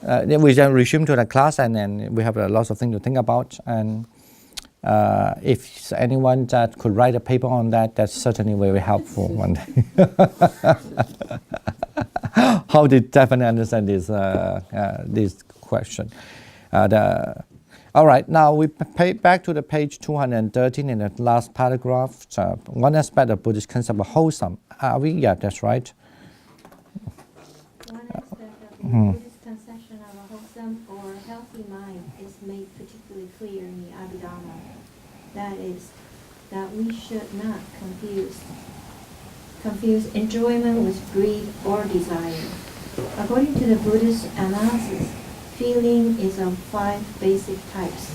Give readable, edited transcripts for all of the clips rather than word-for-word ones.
then we just resume to the class, and then we have lots of things to think about. And if anyone that could write a paper on that, that's certainly very helpful one day. How did definitely understand this question? All right, now we back to the page 213 in the last paragraph. One aspect of Buddhist concept of wholesome. Are we? Yeah, that's right. One aspect of the Buddhist conception of a wholesome or healthy mind is made particularly clear in the Abhidhamma. That is, that we should not confuse enjoyment with greed or desire. According to the Buddhist analysis, feeling is of 5 basic types: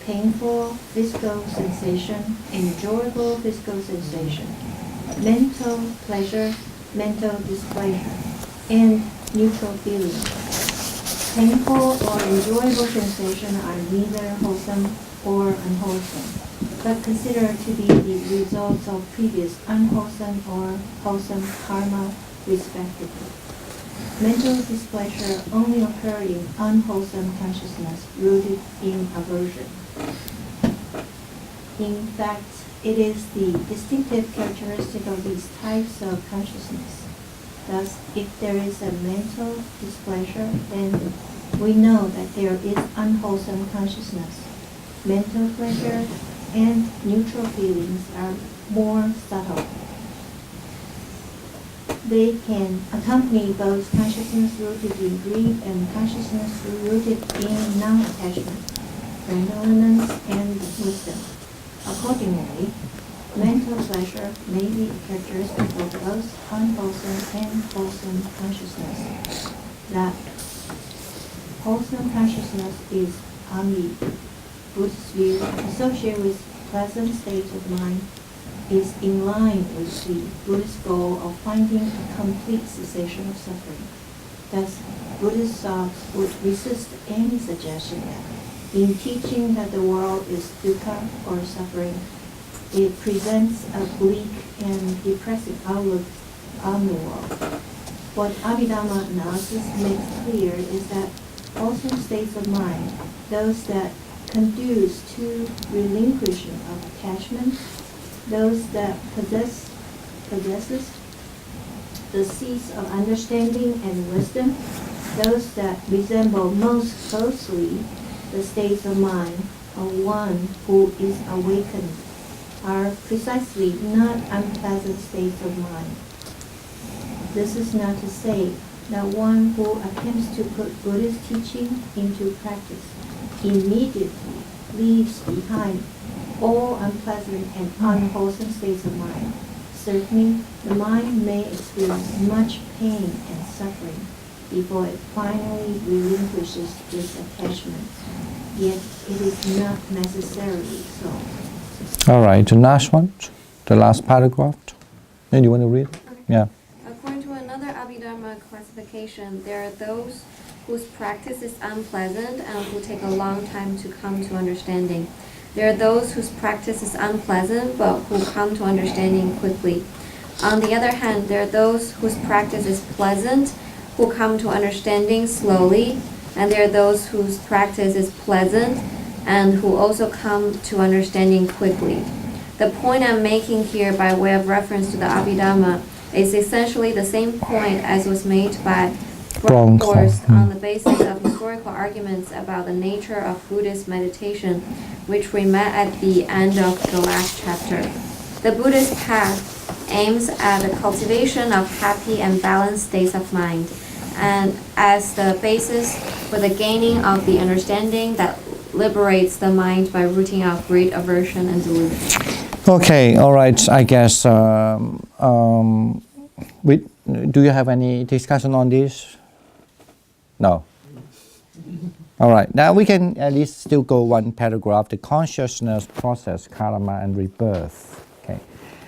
painful physical sensation, enjoyable physical sensation, mental pleasure, mental displeasure, and neutral feeling. Painful or enjoyable sensation are neither wholesome or unwholesome, but considered to be the results of previous unwholesome or wholesome karma, respectively. Mental displeasure only occur in unwholesome consciousness rooted in aversion. In fact, it is the distinctive characteristic of these types of consciousness. Thus, if there is a mental displeasure, then we know that there is unwholesome consciousness. Mental pleasure and neutral feelings are more subtle. They can accompany both consciousness rooted in greed and consciousness rooted in non-attachment, benevolence, and wisdom. Accordingly, mental pleasure may be a characteristic of both unwholesome and wholesome consciousness. That wholesome consciousness is, on the Buddhist view, associated with pleasant states of mind, is in line with the Buddhist goal of finding a complete cessation of suffering. Thus, Buddhist thought would resist any suggestion that, in teaching that the world is dukkha or suffering, it presents a bleak and depressing outlook on the world. What Abhidhamma analysis makes clear is that wholesome states of mind, those that conduce to relinquishing of attachment, those that possesses the seeds of understanding and wisdom, those that resemble most closely the states of mind of one who is awakened, are precisely not unpleasant states of mind. This is not to say that one who attempts to put Buddhist teaching into practice immediately leaves behind all unpleasant and unwholesome states of mind. Certainly, the mind may experience much pain and suffering before it finally relinquishes its attachment. Yet, it is not necessarily so. All right, the last one, the last paragraph. And you want to read? Okay. Yeah. According to another Abhidharma classification, there are those whose practice is unpleasant and who take a long time to come to understanding. There are those whose practice is unpleasant but who come to understanding quickly. On the other hand, there are those whose practice is pleasant who come to understanding slowly, and there are those whose practice is pleasant and who also come to understanding quickly. The point I'm making here by way of reference to the Abhidhamma is essentially the same point as was made by Rupert on the basis of historical arguments about the nature of Buddhist meditation, which we met at the end of the last chapter. The Buddhist path aims at the cultivation of happy and balanced states of mind, and as the basis for the gaining of the understanding that liberates the mind by rooting out greed, aversion, and delusion. Okay, all right. I guess. Do you have any discussion on this? No. All right. Now we can at least still go one paragraph. The consciousness process, karma, and rebirth. Okay.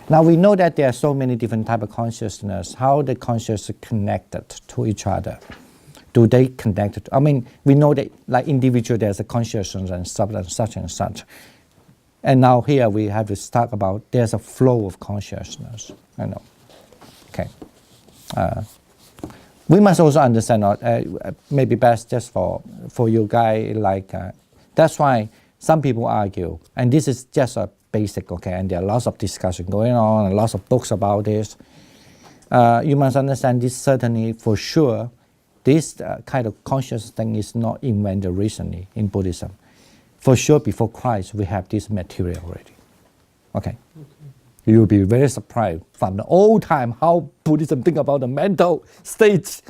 Now we know that there are so many different types of consciousness. How the consciousness connected to each other? Do they connect? I mean, we know that like individual, there's a consciousness and such and such. And now here we have to talk about there's a flow of consciousness. I know. Okay. we must also understand, maybe best just for you guys, that's why some people argue, and this is just a basic, okay, and there are lots of discussion going on and lots of books about this. You must understand this certainly for sure, this kind of conscious thing is not invented recently in Buddhism. For sure, before Christ, we have this material already. Okay. You'll be very surprised from the old time how Buddhism think about the mental states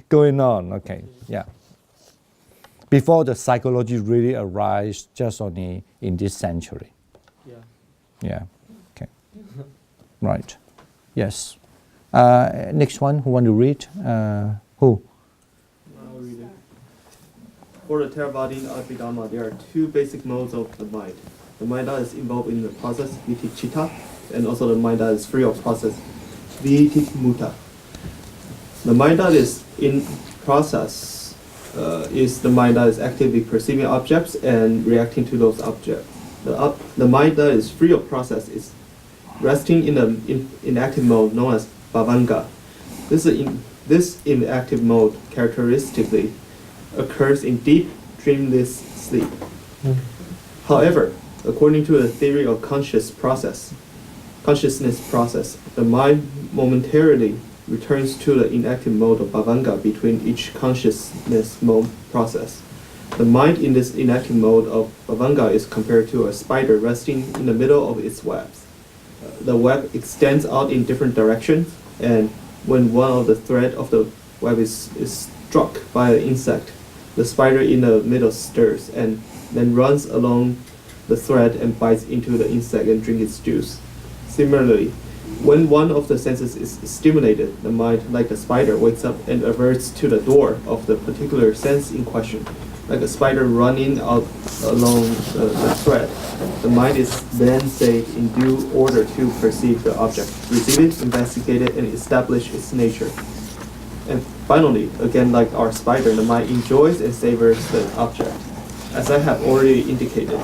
going on. Okay, yeah. Before the psychology really arrives, just only in this century. Yeah. Okay. Right. Yes. Next one. Who want to read? Who? I'll read it. For the Theravada Abhidhamma, there are two basic modes of the mind. The mind that is involved in the process, viticcitta, and also the mind that is free of process, vitimutta. The mind that is in process is the mind that is actively perceiving objects and reacting to those objects. The mind that is free of process is resting in the inactive mode known as bhavanga. This inactive mode characteristically occurs in deep, dreamless sleep. However, according to the theory of consciousness process, the mind momentarily returns to the inactive mode of bhavanga between each consciousness mode process. The mind in this inactive mode of bhavanga is compared to a spider resting in the middle of its webs. The web extends out in different directions, and when one of the thread of the web is struck by an insect, the spider in the middle stirs and then runs along the thread and bites into the insect and drinks its juice. Similarly, when one of the senses is stimulated, the mind, like the spider, wakes up and averts to the door of the particular sense in question. Like a spider running out along the thread, the mind is then set in due order to perceive the object, receive it, investigate it, and establish its nature. And finally, again like our spider, the mind enjoys and savors the object. As I have already indicated,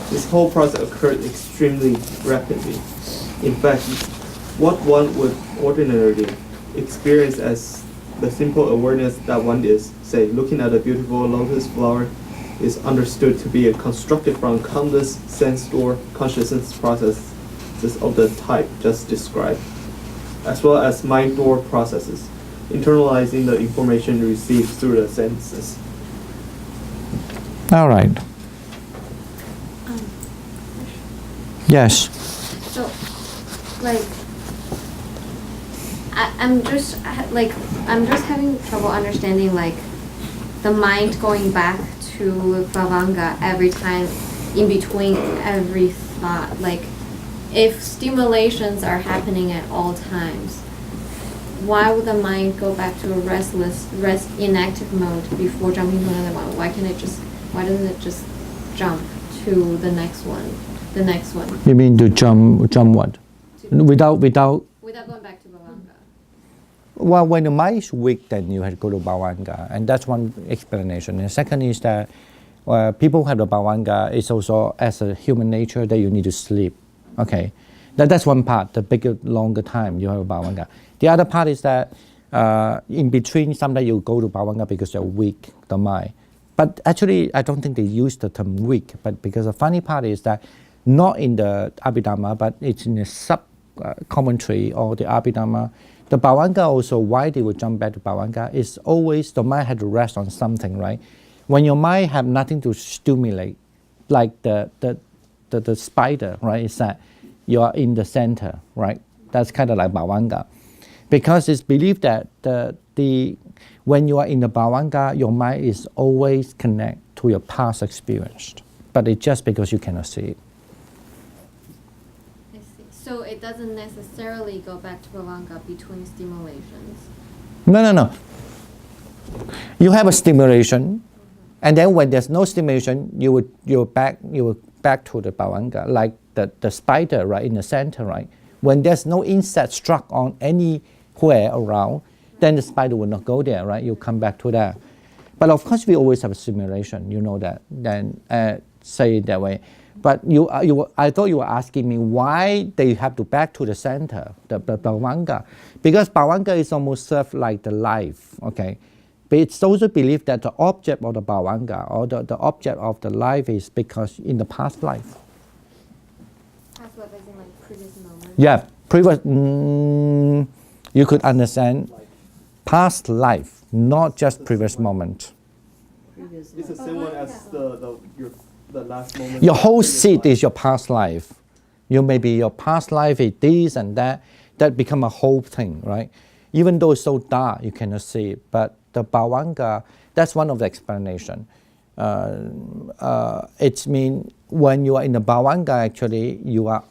this whole process occurs extremely rapidly. In fact, what one would ordinarily experience as the simple awareness that one is, say, looking at a beautiful lotus flower, is understood to be constructed from countless sense or consciousness processes of the type just described, as well as mind door processes, internalizing the information received through the senses. All right. Yes. So, I'm just having trouble understanding the mind going back to bhavanga every time, in between every thought. If stimulations are happening at all times, why would the mind go back to a inactive mode before jumping to another one? Why doesn't it just jump to the next one? You mean to jump what? Without going back to bhavanga. Well, when the mind is weak, then you have to go to bhavanga, and that's one explanation. And the second is that people have the bhavanga is also as a human nature that you need to sleep. Okay, that's one part. The bigger, longer time you have a bhavanga. The other part is that in between, sometimes you go to bhavanga because you're weak, the mind. But actually, I don't think they use the term weak. But because the funny part is that not in the Abhidhamma, but it's in the sub-commentary or the Abhidhamma. The bhavanga also, why they would jump back to bhavanga, is always the mind had to rest on something, right? When your mind have nothing to stimulate, like the spider, right, is that you are in the center, right? That's kind of like bhavanga. Because it's believed that when you are in the bhavanga, your mind is always connected to your past experience. But it's just because you cannot see it. So it doesn't necessarily go back to bhavanga between stimulations. No. You have a stimulation, and then when there's no stimulation, you're back to the bhavanga, like the spider right in the center, right? When there's no insect struck on anywhere around, then the spider will not go there, right? You come back to that. But of course, we always have a stimulation, you know that. Then say it that way. But I thought you were asking me why they have to back to the center, the bhavanga, because bhavanga is almost served like the life, okay? But it's also believed that the object of the bhavanga or the object of the life is because in the past life. Past life as in like previous moment. Yeah, previous. You could understand past life, not just previous moment. It's the same one as the last moment. Your whole previous seed life. is your past life. You maybe your past life is this and that become a whole thing, right? Even though it's so dark, you cannot see it. But the bhavanga, that's one of the explanation. It's mean when you are in the bhavanga, actually, your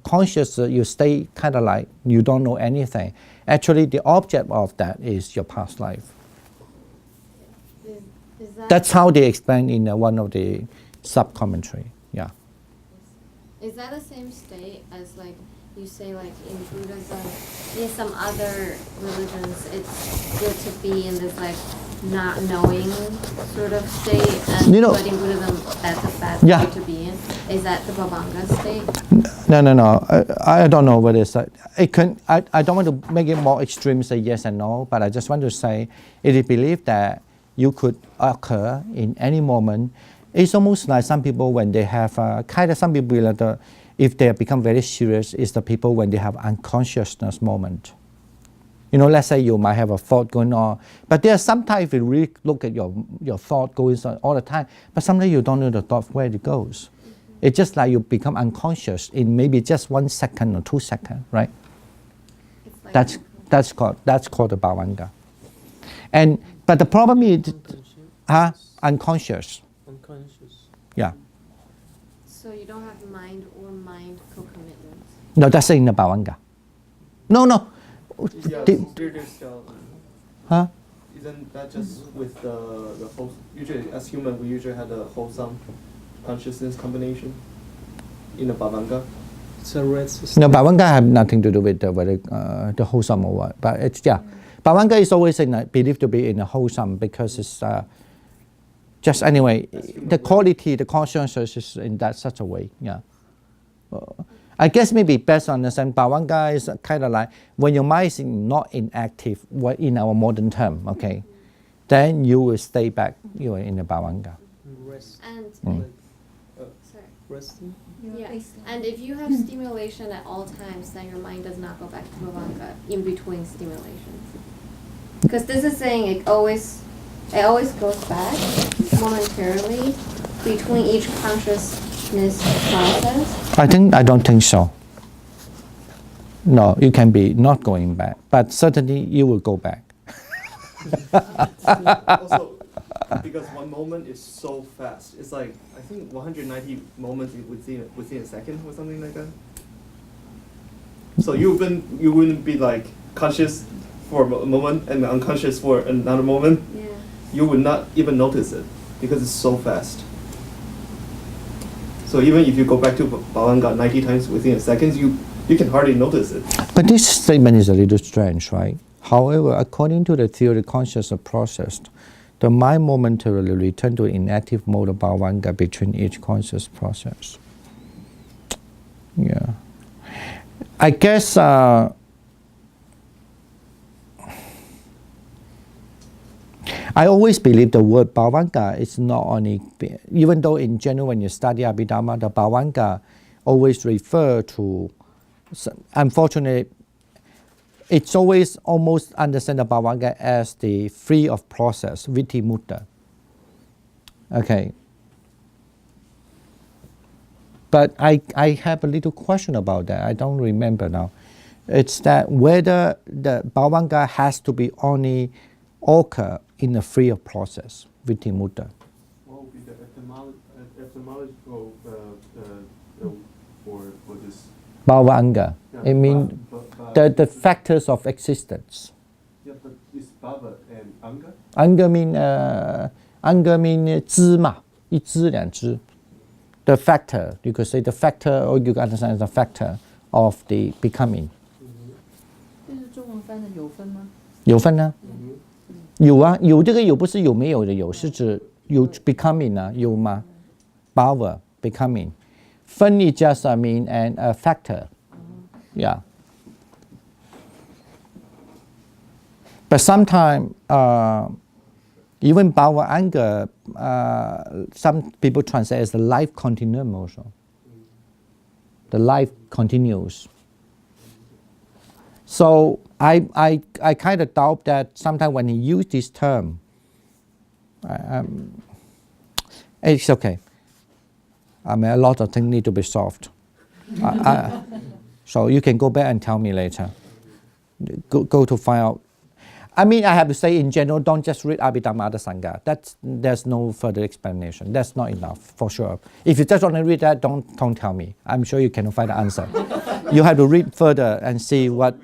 conscious, you stay kind of like you don't know anything. Actually, the object of that is your past life. Is that, That's how they explain in one of the sub-commentary. Yeah. is that the same state as like you say like in Buddhism, in some other religions, it's good to be in this like not knowing sort of state, and You know- but in Buddhism that's a bad Yeah. state to be in. Is that the Bhavanga state? No. I don't know whether it's like, it can. I don't want to make it more extreme, say yes and no, but I just want to say it is believed that you could occur in any moment. It's almost like some people when they have some people like if they become very serious, is the people when they have unconsciousness moment. You know, let's say you might have a thought going on, but there are sometimes if you really look at your thought going on all the time, but sometimes you don't know the thought where it goes. It's just like you become unconscious in maybe just 1 second or 2 seconds, right? It's like That's called the bhavanga. But the problem is, unconscious. Unconscious. Yeah. so you don't have mind or mind co-commitments. No, that's in the bhavanga. No. Yeah, The- spiritual skeleton. Huh? Isn't that just with the whole? Usually, as human, we usually have the wholesome consciousness combination in the bhavanga. It's a red system. No, bhavanga have nothing to do with the wholesome or what. But it's, yeah. Bhavanga is always believed to be in a wholesome because it's just anyway, the quality, the consciousness is in that such a way. Yeah. I guess maybe best understand bhavanga is kind of like when your mind is not inactive, in our modern term, okay, then you will stay back, you are in the bhavanga. Rest. And sorry. Resting. Yeah, and if you have stimulation at all times, then your mind does not go back to Bhavanga in between stimulations. Because this is saying it always goes back momentarily between each consciousness process. I don't think so. No, you can be not going back, but certainly you will go back. Also, because one moment is so fast, it's like I think 190 moments within a second or something like that. So you wouldn't be like conscious for a moment and unconscious for another moment. Yeah. You would not even notice it because it's so fast. So even if you go back to Bhavanga 90 times within a second, you can hardly notice it. But this statement is a little strange, right? However, according to the theory of consciousness process, the mind momentarily return to inactive mode of bhavanga between each conscious process. Yeah. I guess I always believe the word bhavanga is not only, even though in general when you study Abhidhamma, the bhavanga always refer to, unfortunately, it's always almost understand the bhavanga as the free of process, viti mutta. Okay. But I have a little question about that. I don't remember now. It's that whether the bhavanga has to be only occur in the free of process, viti mutta. What would be the etymological for this? Bhavanga. Yeah, I mean, the factors of existence. Yeah, but is bhava and anga? Anga mean 知嘛，一知两知. The factor, you could say the factor, or you can understand as the factor of the becoming. 这是中文翻的有分吗？有分啊，有啊，有这个有不是有没有的有，是指有 becoming 啊，有吗？Bhava becoming. Fun is just, a factor. Yeah. But sometimes, even power anger, some people translate as the life continuum also. The life continues. So I kind of doubt that sometimes when he use this term, it's okay. A lot of things need to be solved. So you can go back and tell me later. Go to find out. I have to say in general, don't just read Abhidhamma Sangha. There's no further explanation. That's not enough, for sure. If you just want to read that, don't tell me. I'm sure you can find the answer. You have to read further and see what,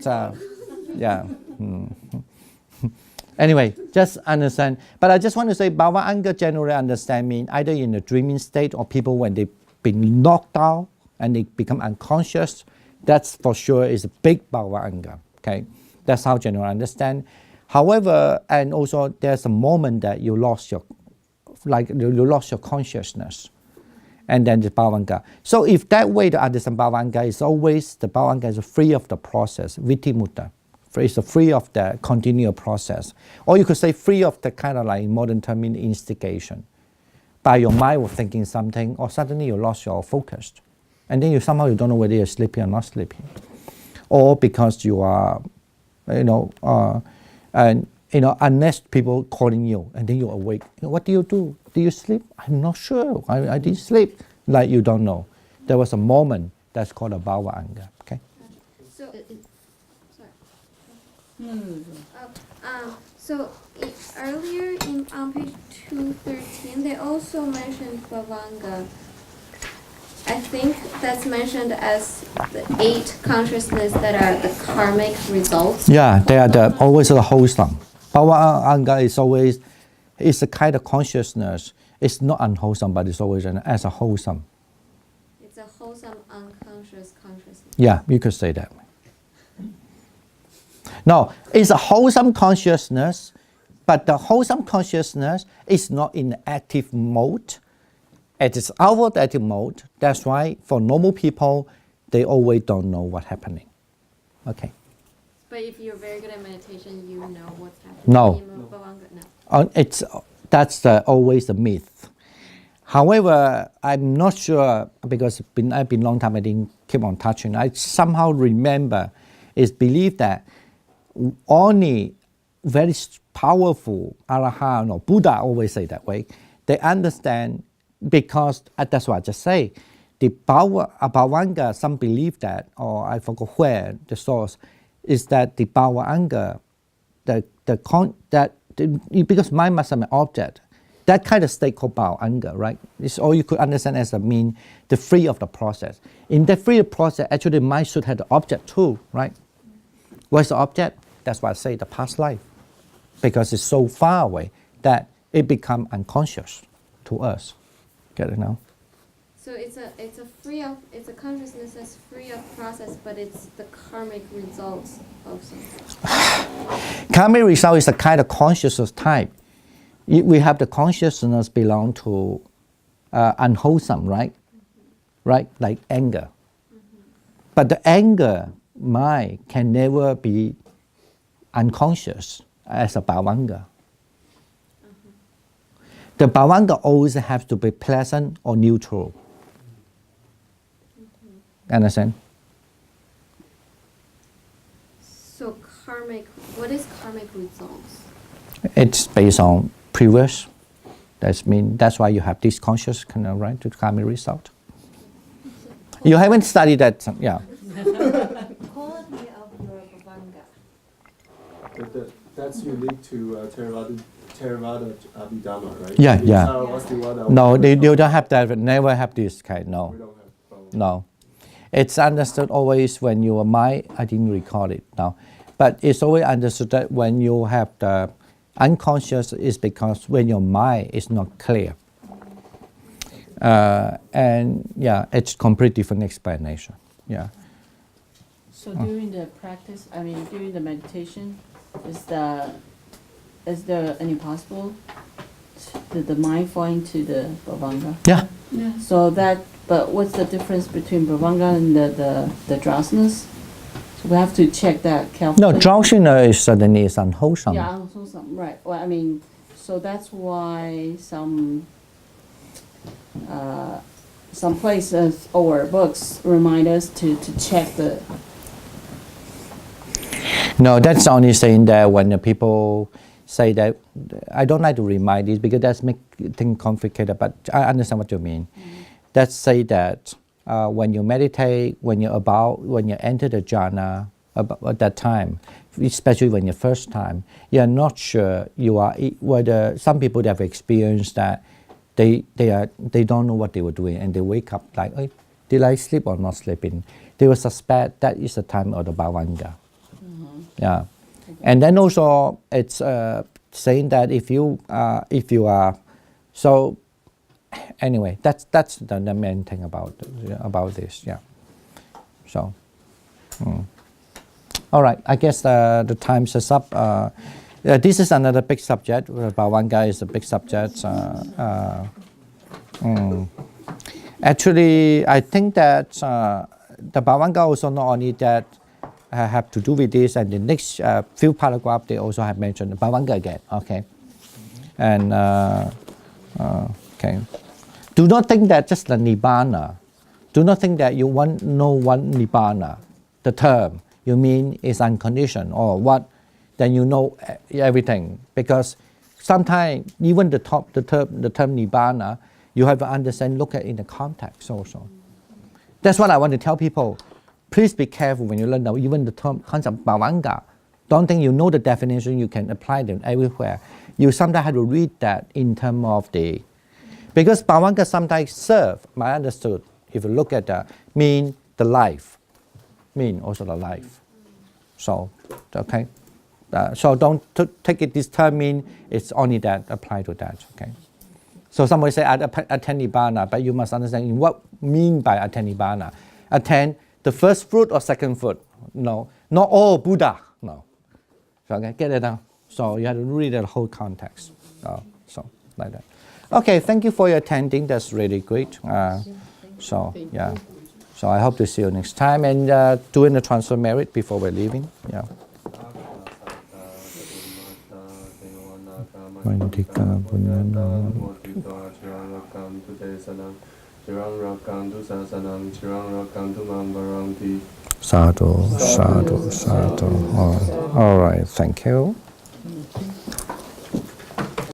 Anyway, just understand. But I just want to say, Bhava Anga generally understand mean either in a dreaming state or people when they've been knocked out and they become unconscious. That's for sure is a big Bhava Anga. Okay, that's how generally understand. However, and also there's a moment that you lost your consciousness, and then the Bhavanga. So if that way to understand Bhavanga is always, the Bhavanga is free of the process, Vitimutta. It's free of the continual process. Or you could say free of the kind of like modern term instigation. By your mind was thinking something, or suddenly you lost your focus. And then you don't know whether you're sleeping or not sleeping. Or because you are, unless people calling you and then you're awake. What do? Do you sleep? I'm not sure. I didn't sleep. Like you don't know. There was a moment that's called a Bhava Anga. Okay? So, sorry. No. So earlier on page 213, they also mentioned Bhavanga. I think that's mentioned as the 8 consciousness that are the karmic results. Yeah, they are always the wholesome. Bhava Anga is always, it's a kind of consciousness. It's not unwholesome, but it's always as a wholesome. It's a wholesome unconscious consciousness. Yeah, you could say that. No, it's a wholesome consciousness, but the wholesome consciousness is not in active mode. It is out of active mode. That's why for normal people, they always don't know what's happening. Okay. But if you're very good at meditation, you know what's happening. No. No. That's always a myth. However, I'm not sure because I've been a long time I didn't keep on touching. I somehow remember it's believed that only very powerful Arahant or Buddha always say that way. They understand because that's what I just say. The Bhavanga, some believe that, or I forgot where the source is that the Bhavanga, because mind must have an object. That kind of state called Bhavanga, right? It's all you could understand as the free of the process. In the free process, actually, mind should have the object too, right? What's the object? That's why I say the past life, because it's so far away that it becomes unconscious to us. Get it now? So it's a consciousness that's free of process, but it's the karmic results of something. Karmic result is a kind of consciousness type. We have the consciousness belong to unwholesome, right? Mm-hmm. Right, like anger. Mm-hmm. But the anger mind can never be unconscious as a Bhavanga. Mm-hmm. The Bhavanga always has to be pleasant or neutral. Mm-hmm. Understand? So what is karmic results? It's based on previous. That's why you have this conscious kind of right to karmic result. You haven't studied that, yeah. Quality of your Bhavanga. That's unique to Theravada Abhidhamma, right? Yeah. What's the one No, they don't have that. Never have this kind. No. We don't have. No. It's understood always when you are mind. I didn't recall it now, but it's always understood that when you have the unconscious is because when your mind is not clear. And yeah, it's completely different explanation. Yeah. So during the practice, during the meditation, is there any possible the mind fall into the Bhavanga? Yeah. So that But what's the difference between Bhavanga and the drowsiness? So we have to check that carefully. No, drowsiness is suddenly is unwholesome. Yeah, unwholesome, right. Well, I mean, so that's why some places or books remind us to check the. No, that's only saying that when the people say that, I don't like to remind this because that's make things complicated, but I understand what you mean. That's say that when you meditate, when you enter the jhana, at that time, especially when you're first time, you're not sure whether some people have experienced that they don't know what they were doing and they wake up like, hey, did I sleep or not sleeping? They will suspect that is the time of the bhavanga. Yeah, and then also it's saying that if you are so. Anyway, that's the main thing about this. Yeah. So, all right. I guess the time is up. This is another big subject. Bhavanga is a big subject. Actually, I think that the Bhavanga also not only that have to do with this, and the next few paragraphs they also have mentioned Bhavanga again. Okay, and okay. Do not think that just the Nibbana. Do not think that you know one Nibbana. The term you mean is unconditioned or what? Then you know everything, because sometimes even the term Nibbana, you have to understand, look at in the context also. That's what I want to tell people. Please be careful when you learn even the term concept Bhavanga. Don't think you know the definition, you can apply them everywhere. You sometimes have to read that in terms of the, because Bhavanga sometimes serve, I understood, if you look at the, mean the life, mean also the life. So, okay. So don't take it this term mean it's only that, apply to that, okay. So somebody say attend Nibbana, but you must understand in what mean by attend Nibbana. Attend the first fruit or second fruit? No, not all Buddha, no. So okay, get it down. So you have to read the whole context. So like that. Okay, thank you for your attending. That's really great. So yeah, so I hope to see you next time and doing the transfer merit before we're leaving. Yeah. Sadhu, sadhu, sadhu. All right, thank you.